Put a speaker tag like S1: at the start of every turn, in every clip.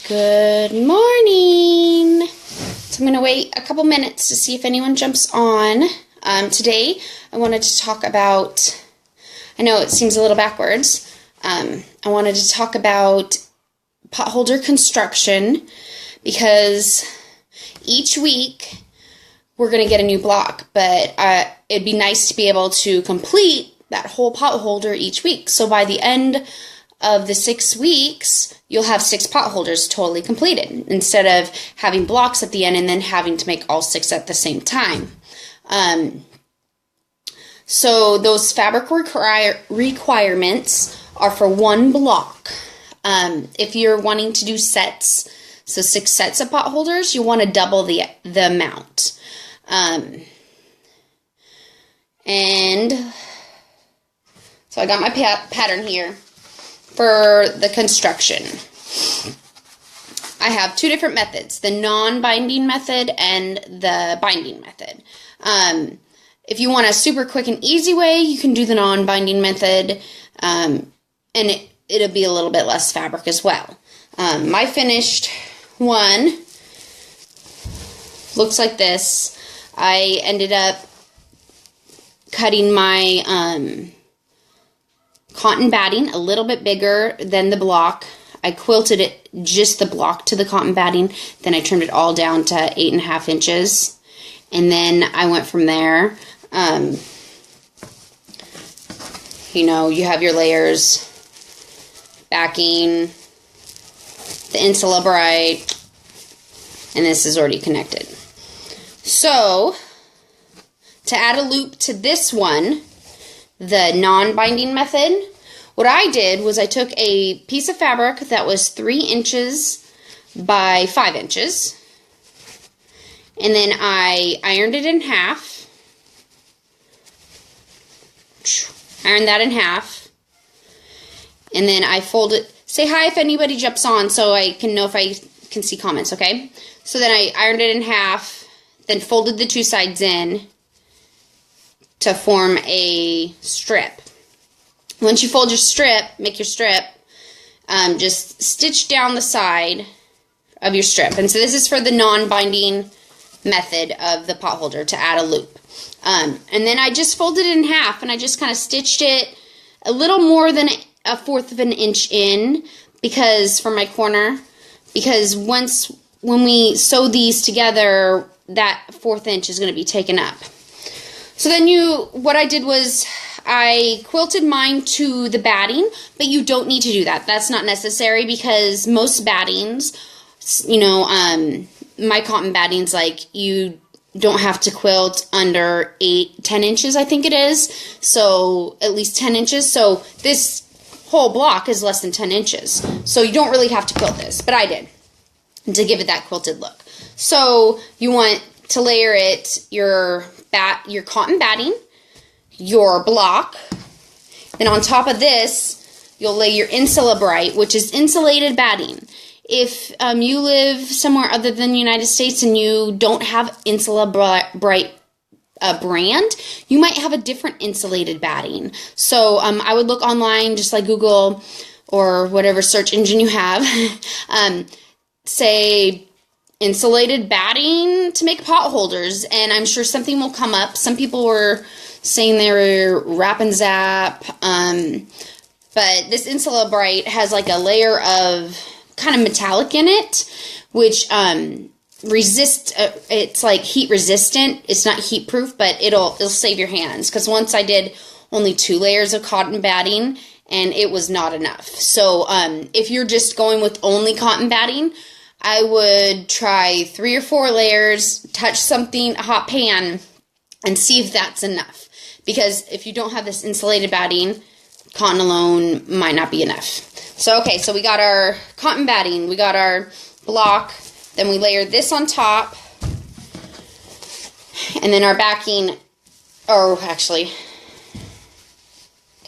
S1: Good morning. So I'm going to wait a couple minutes to see if anyone jumps on. Today I wanted to talk about, I know it seems a little backwards, I wanted to talk about potholder construction because each week we're going to get a new block, but it'd be nice to be able to complete that whole potholder each week. So by the end of the 6 weeks, you'll have 6 potholders totally completed instead of having blocks at the end and then having to make all 6 at the same time. So those fabric requirements are for 1 block. If you're wanting to do sets, so 6 sets of potholders, you want to double the amount. And so I got my pattern here for the construction. I have 2 different methods, the non-binding method and the binding method. If you want a super quick and easy way, you can do the non-binding method, and it'll be a little bit less fabric as well. My finished one looks like this. I ended up cutting my cotton batting a little bit bigger than the block. I quilted it just the block to the cotton batting, then I trimmed it all down to 8.5 inches, and then I went from there. You have your layers, backing, the insula bright, and this is already connected. So to add a loop to this one, the non-binding method, what I did was I took a piece of fabric that was 3 inches by 5 inches, and then I ironed it in half, ironed that in half, and then I folded. Say hi if anybody jumps on so I can know if I can see comments, okay? So then I ironed it in half, then folded the 2 sides in to form a strip. Once you fold your strip, make your strip, just stitch down the side of your strip. And so this is for the non-binding method of the potholder, to add a loop. And then I just folded it in half, and I just kind of stitched it a little more than 1/4 of an inch in, because for my corner, because when we sew these together, that 1/4 inch is going to be taken up. So then what I did was I quilted mine to the batting, but you don't need to do that. That's not necessary, because most battings, my cotton battings, like, you don't have to quilt under 10 inches, I think it is. So at least 10 inches. So this whole block is less than 10 inches. So you don't really have to quilt this, but I did, to give it that quilted look. So you want to layer it, your cotton batting, your block, then on top of this, you'll lay your insula bright, which is insulated batting. If you live somewhere other than the United States and you don't have insula bright brand, you might have a different insulated batting. So I would look online, just like Google or whatever search engine you have, say insulated batting to make potholders, and I'm sure something will come up. Some people were saying they were Wrap and Zap, but this Insula Bright has like a layer of kind of metallic in it, which it's like heat resistant. It's not heat proof, but it'll save your hands, because once I did only 2 layers of cotton batting and it was not enough. So if you're just going with only cotton batting, I would try 3 or 4 layers, touch a hot pan, and see if that's enough. Because if you don't have this insulated batting, cotton alone might not be enough. So, okay, so we got our cotton batting, we got our block, then we layered this on top, and then our backing, did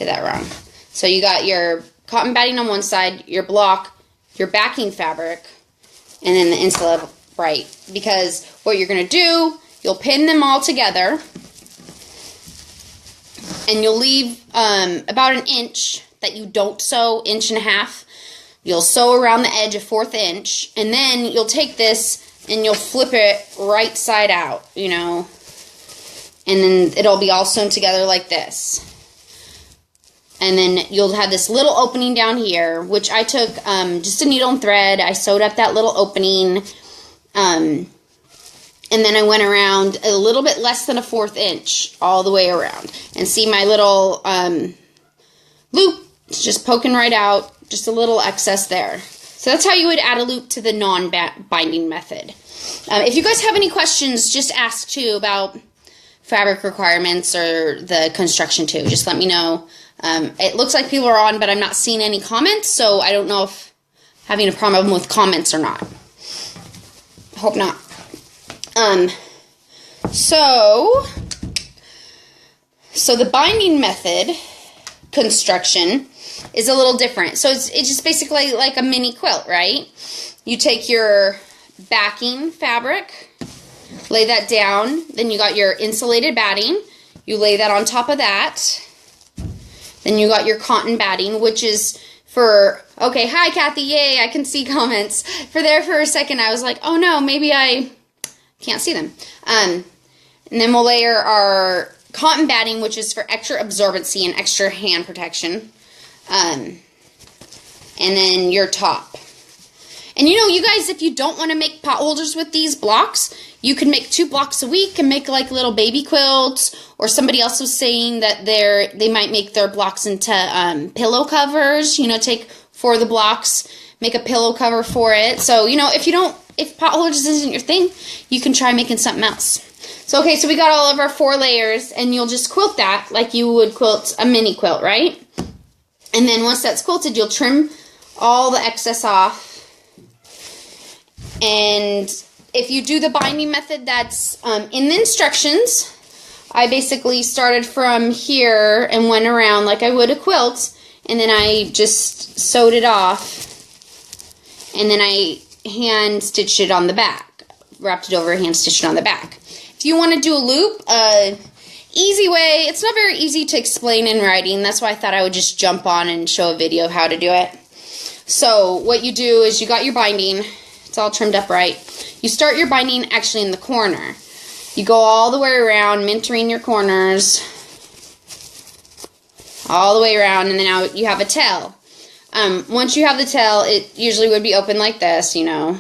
S1: that wrong. So you got your cotton batting on one side, your block, your backing fabric, and then the insula bright. Because what you're going to do, you'll pin them all together, and you'll leave about 1 inch that you don't sew, 1.5 inches. You'll sew around the edge a 1/4 inch, and then you'll take this and you'll flip it right side out, you know, and then it'll be all sewn together like this. And then you'll have this little opening down here, which I took just a needle and thread. I sewed up that little opening, and then I went around a little bit less than a 1/4 inch all the way around. And see my little loop, it's just poking right out, just a little excess there. So that's how you would add a loop to the non-binding method. If you guys have any questions, just ask too about fabric requirements or the construction too. Just let me know. It looks like people are on, but I'm not seeing any comments, so I don't know if having a problem with comments or not. I hope not. So the binding method construction is a little different. So it's just basically like a mini quilt, right? You take your backing fabric, lay that down, then you got your insulated batting, you lay that on top of that, then you got your cotton batting, which is for, okay, hi Kathy, yay, I can see comments. For a second I was like, oh no, maybe I can't see them. And then we'll layer our cotton batting, which is for extra absorbency and extra hand protection. And then your top. And you know, you guys, if you don't want to make pot holders with these blocks, you can make 2 blocks a week and make like little baby quilts. Or somebody else was saying that they might make their blocks into pillow covers. You know, take 4 of the blocks, make a pillow cover for it. So, you know, if pot holders isn't your thing, you can try making something else. So, okay, so we got all of our 4 layers, and you'll just quilt that like you would quilt a mini quilt, right? And then once that's quilted, you'll trim all the excess off. And if you do the binding method that's in the instructions, I basically started from here and went around like I would a quilt, and then I just sewed it off, and then I hand stitched it on the back, wrapped it over, hand stitched it on the back. If you want to do a loop, easy way, it's not very easy to explain in writing, that's why I thought I would just jump on and show a video of how to do it. So what you do is you got your binding, it's all trimmed up right. You start your binding actually in the corner. You go all the way around, mintering your corners, all the way around, and then now you have a tail. Once you have the tail, it usually would be open like this, you know.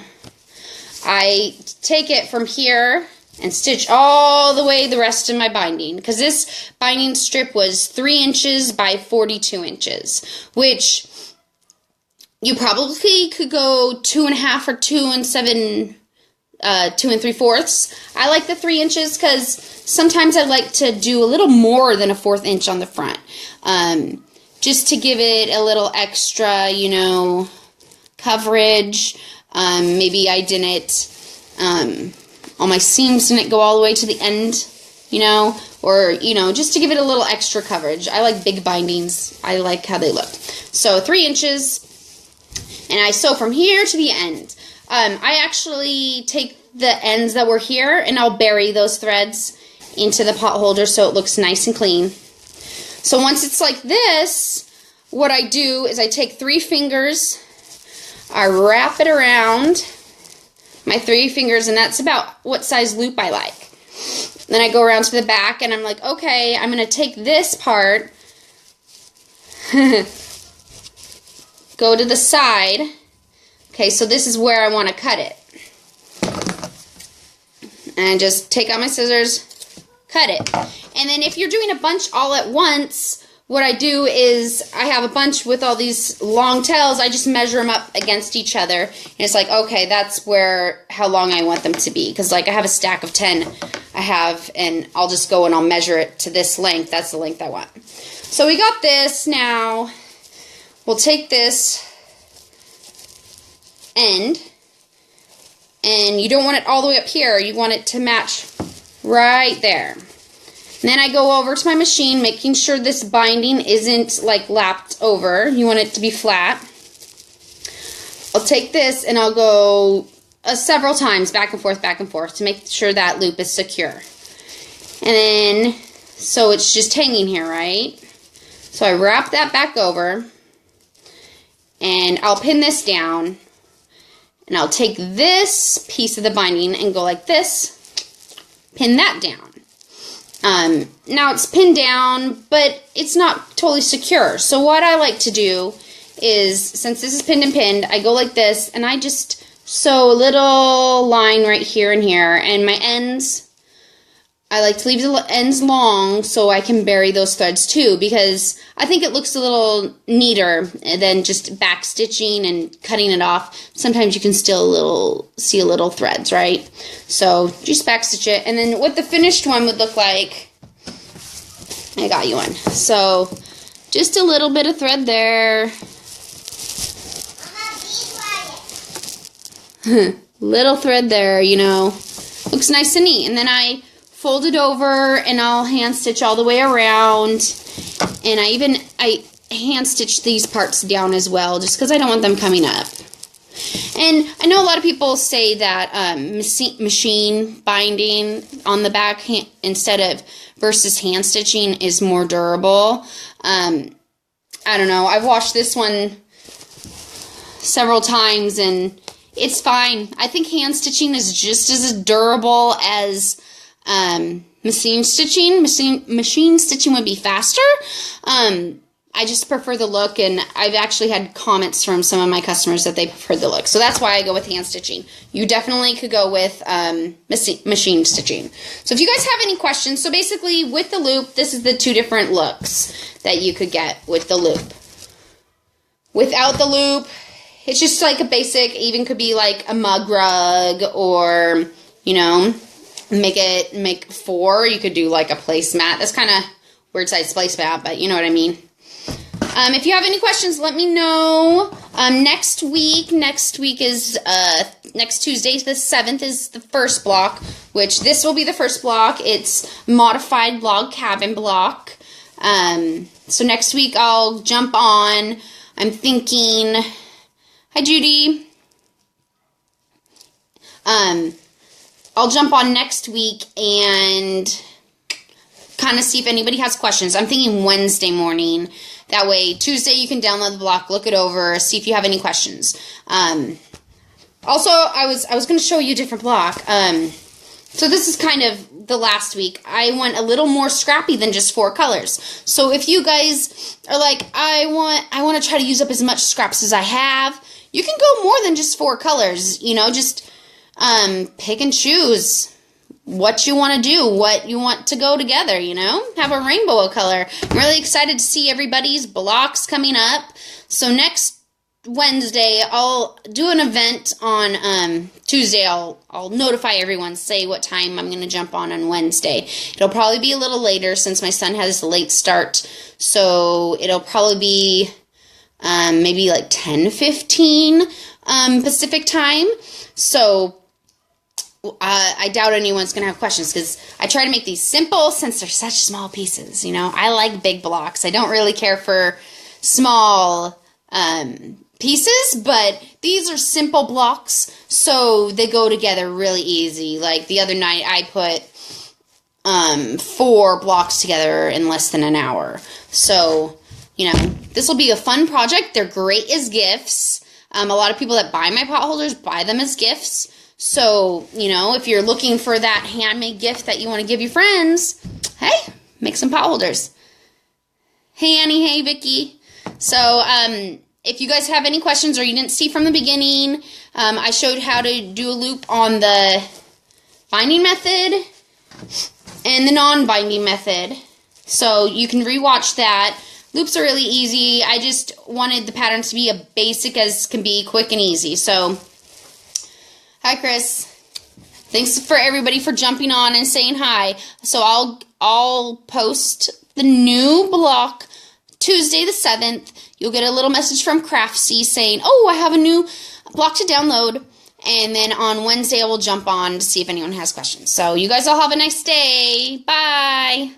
S1: I take it from here and stitch all the way the rest of my binding, because this binding strip was 3 inches by 42 inches, which you probably could go 2.5 or 2 3/4. I like the 3 inches because sometimes I like to do a little more than a 1/4 inch on the front, just to give it a little extra, you know, coverage. Maybe I didn't, all my seams didn't go all the way to the end, you know, or, you know, just to give it a little extra coverage. I like big bindings. I like how they look. So 3 inches, and I sew from here to the end. I actually take the ends that were here, and I'll bury those threads into the pot holder so it looks nice and clean. So once it's like this, what I do is I take 3 fingers, I wrap it around my 3 fingers, and that's about what size loop I like. Then I go around to the back, and I'm like, okay, I'm going to take this part, go to the side. Okay, so this is where I want to cut it. And just take out my scissors, cut it. And then if you're doing a bunch all at once, what I do is I have a bunch with all these long tails. I just measure them up against each other. And it's like, okay, that's how long I want them to be. Because like I have a stack of 10 I have, and I'll just go and I'll measure it to this length. That's the length I want. So we got this. Now we'll take this end, and you don't want it all the way up here. You want it to match right there. And then I go over to my machine, making sure this binding isn't like lapped over. You want it to be flat. I'll take this and I'll go several times back and forth to make sure that loop is secure. And then, so it's just hanging here, right? So I wrap that back over, And I'll pin this down, and I'll take this piece of the binding and go like this, pin that down. Now it's pinned down, but it's not totally secure. So what I like to do is, since this is pinned and pinned, I go like this, and I just sew a little line right here and here, and my ends, I like to leave the ends long so I can bury those threads too, because I think it looks a little neater than just back stitching and cutting it off. Sometimes you can still see a little threads, right? So just back stitch it, and then what the finished one would look like, I got you one. So just a little bit of thread there. Little thread there, you know. Looks nice and neat. And then I fold it over, and I'll hand stitch all the way around. And I hand stitch these parts down as well, just because I don't want them coming up. And I know a lot of people say that machine binding on the back instead of versus hand stitching is more durable. I don't know. I've washed this one several times, and it's fine. I think hand stitching is just as durable as machine stitching. Machine stitching would be faster. I just prefer the look, and I've actually had comments from some of my customers that they prefer the look. So that's why I go with hand stitching. You definitely could go with machine stitching. So if you guys have any questions, so basically with the loop, this is the two different looks that you could get with the loop. Without the loop, it's just like a basic, even could be like a mug rug, or, you know, make 4. You could do like a placemat. That's kind of weird size placemat, but you know what I mean. If you have any questions, let me know. Next week is, next Tuesday, the 7th, is the first block, which this will be the first block. It's modified log cabin block. So next week I'll jump on, I'm thinking, hi Judy. I'll jump on next week and kind of see if anybody has questions. I'm thinking Wednesday morning. That way, Tuesday you can download the block, look it over, see if you have any questions. Also, I was going to show you a different block. So this is kind of the last week. I went a little more scrappy than just 4 colors. So if you guys are like, I want to try to use up as much scraps as I have, you can go more than just 4 colors. You know, just pick and choose what you want to do, what you want to go together, you know? Have a rainbow of color. I'm really excited to see everybody's blocks coming up. So next Wednesday, I'll do an event on Tuesday. I'll notify everyone, say what time I'm going to jump on Wednesday. It'll probably be a little later since my son has a late start. So it'll probably be maybe like 10:15 Pacific time. So I doubt anyone's going to have questions, because I try to make these simple since they're such small pieces. You know, I like big blocks. I don't really care for small pieces, but these are simple blocks, so they go together really easy. Like the other night, I put 4 blocks together in less than an hour. So, you know, this will be a fun project. They're great as gifts. A lot of people that buy my pot holders buy them as gifts. So, you know, if you're looking for that handmade gift that you want to give your friends, hey, make some pot holders. Hey, Annie. Hey, Vicky. So, if you guys have any questions or you didn't see from the beginning, I showed how to do a loop on the binding method and the non-binding method. So, you can rewatch that. Loops are really easy. I just wanted the patterns to be as basic as can be, quick and easy. So, hi, Chris. Thanks for everybody for jumping on and saying hi. So I'll post the new block Tuesday the 7th. You'll get a little message from Craftsy saying, oh, I have a new block to download. And then on Wednesday I will jump on to see if anyone has questions. So you guys all have a nice day. Bye.